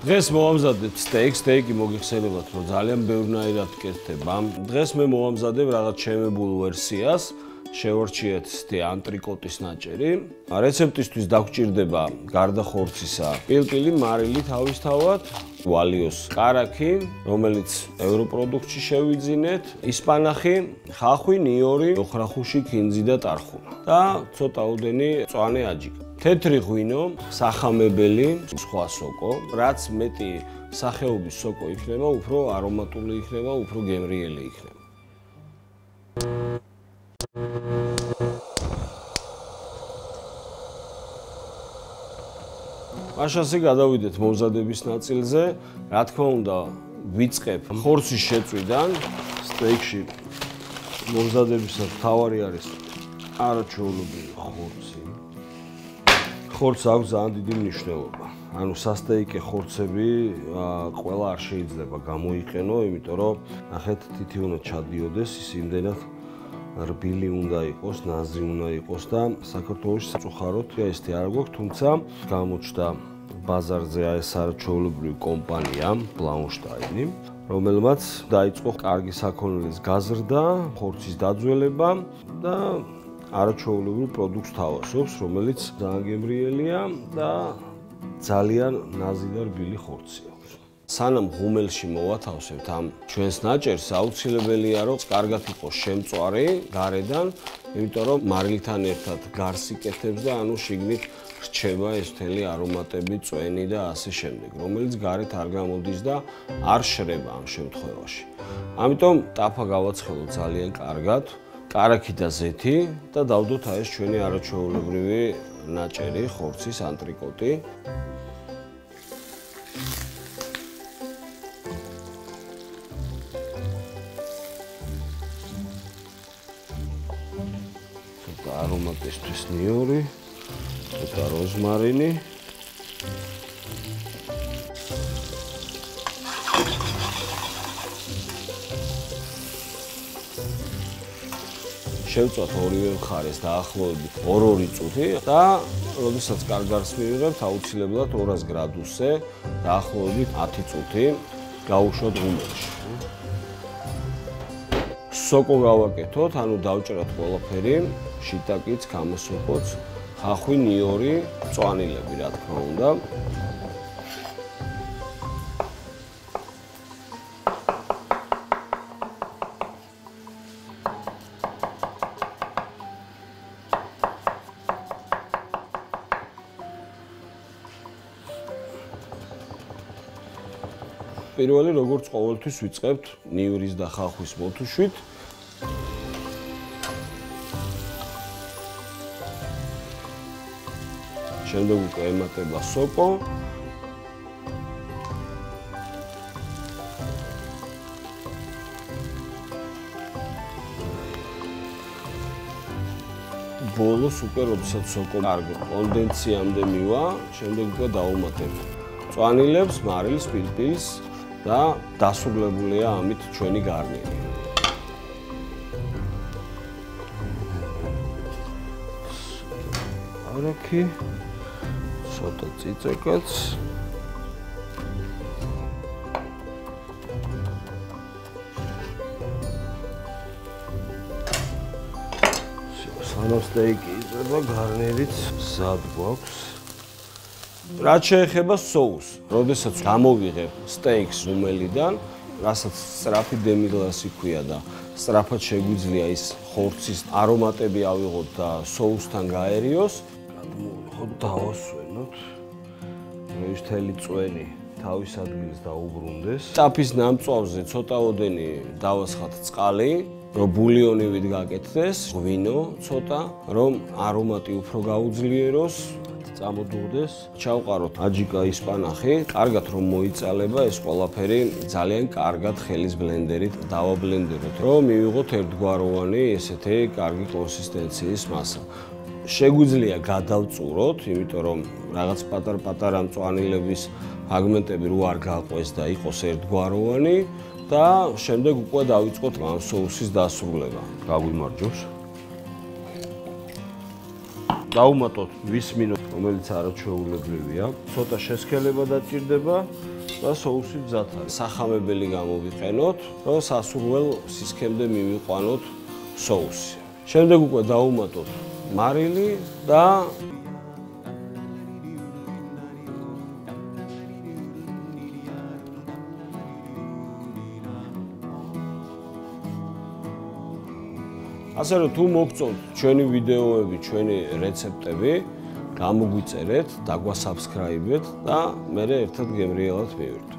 დღეს მოვამზადებ სტეიკი მოგიხსენებათ, რომ ძალიან ბევრნაირად კეთდება. დღეს მე მოვამზადებ რაღაც შემებულ ვერსიას. შევარჩიეთ ისეთი ანტრიკოტის ნაჭერი. რეცეპტისთვის დაგვჭირდება გარდა ხორცისა პილპილი, მარილი თავისთავად, ვალიოს კარაქი, რომელიც ევროპროდუქტში შევიძინეთ, ისპანახი, ხახვი, ნიორი, ოხრახუში, ქინძი და ტარხუნა და ცოტა ოდენი მწვანე აჯიკა. თეთრი ღვინო, სახამებელი, სხვა სოკო, რაც მეტი სახეობის სოკო იქნება, უფრო არომატული იქნება, უფრო გემრიელი იქნება. მაშასე გადავიდეთ მომზადების ნაწილზე. რა თქმა უნდა, ვიწყებ ხორცის შეწვიდან. სტეიკში მომზადებისას მთავარი არის არაჩვეულებრივი ხორცი. ხორცს აქვს ძალიან დიდი მნიშვნელობა. ანუ სასტეიკე ხორცები ყველა არ შეიძლება გამოიყენო, იმიტომ რომ ნახეთ თითი უნდა ჩადიოდეს, ის იმდენად რბილი უნდა იყოს, ნაზი უნდა იყოს და საქართველოში საწუხაროდ ესეთი არ გვაქვს, თუმცა გამოჩნდა ბაზარზე ეს არაჩვეულებრივი კომპანია ბლაუნშტაინი, რომელმაც დაიწყო კარგი საქონლის გაზრდა, ხორცის დაძველება და არაჩვეულებრივ პროდუქტს თავასობს, რომელიც ძალიან გემრიელია და ძალიან ნაზი და რბილი ხორცია. სანამ ღუმელში მოვათავსებთ ამ ჩვენს ნაჭერს, აუცილებელია რომ კარგად იყოს შემწვარი გარედან, იმიტომ რომ მარილთან ერთად გარს იკეთებს და ანუ შიგნით რჩება ეს მთელი არომატები, წვენი და ასე შემდეგ, რომელიც გარეთ არ გამოდის და არ შრება ამ შემთხვევაში. ამიტომ ტაფა გავაცხელოთ ძალიან კარგად, კარაქი და ზეთი და დავდოთ ეს ჩვენი არაჩვეულებრივი ნაჭერი, ხორცის ანტრიკოტი. არომატისთვის ნიორი, ცოტა როზმარინი. შევწვათ ორივე მხარეს დაახლოებით 2 წუთი და როდესაც კარგ გარს მივიღებთ, აუცილებლად 200 გრადუსზე დაახლოებით 10 წუთი გავუშვათ ღუმელში. სოკო გავაკეთოთ, ანუ დავჭრათ ყველაფერი, შიტაკიც, გამოსოკოც, ხახვი, ნიორი, მწვანილები, რა თქმა უნდა. პირველი, როგორც ყოველთვის ვიწყებთ ნიურის და ხახვის მოთუშვით. შემდეგ უკვე ემატება სოკო. ბოლოს უკვე, როდესაც სოკო კარგ კონდენციამდე მივა, შემდეგ უკვე დავუმატებ მწვანილებს, მარილს, პილპილს და დასრულებულია ამით ჩვენი გარნირი. არაქი, ცოტა წიწაკაც. სანამ სტეიკი იწება, გარნირიც მზად გვაქვს. რაც შეეხება соуს, როდესაც გამოვიღებ სტეიკს ღუმელიდან, რასაც სწრაფი დემიგლასი ქვია და სწრაფად შეგვიძლია ის ხორცის არომატები ავიღოთ და соусთან გაერიოს, გადმოვიღოთ, დავასვენოთ. ეს მთელი წვენი თავის ადგილს დაუბრუნდეს. ტაფის ნამწვავზე ცოტა ოდენი დავასხათ წყალი, რომ ბულიონივით გაკეთდეს, ღვინო ცოტა, რომ არომატი უფრო გაუძლიეროს. წამოდურდეს, ჩავყაროთ აჯიკა ისპანახი, კარგად რომ მოიწალება ეს ყველაფერი, ძალიან კარგად ხელის ბლენდერით დავაბლენდეროთ, რომ მივიღოთ ერთგვაროვანი ესეთი კარგი კონსისტენციის მასა. შეგვიძლია გადავწუროთ, იმიტომ რომ რაღაც პატარ-პატარა მწვანილების ფრაგმენტები რო არ გაყვეს და იყოს ერთგვაროვანი და შემდეგ უკვე დავიწყოთ ამ соуსის დასრულება. გაგვიმარჯოს. დავუმატოთ 20 მინუტს, რომელიც არაჩვეულებრივია. ცოტა შესქელება დაჭირდება და соуსი მზად არის. სახამებელი გამოვიყენოთ, რომ სასურველ სისქემდე მივიყვანოთ соуსი. შემდეგ უკვე დავუმატოთ მარილი და ასე რომ თუ მოგწონთ ჩვენი ვიდეოები, ჩვენი რეცეპტები, გამოგვიწერეთ, დაგვასაბსქრაიბეთ და მე ერთად გემრიელად მივირთვით.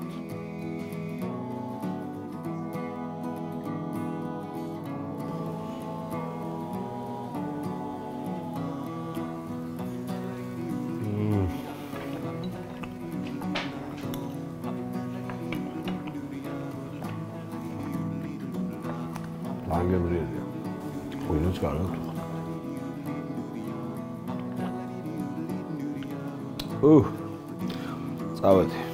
გემრიელია. Oyunuz karnı tut. Sağ ol.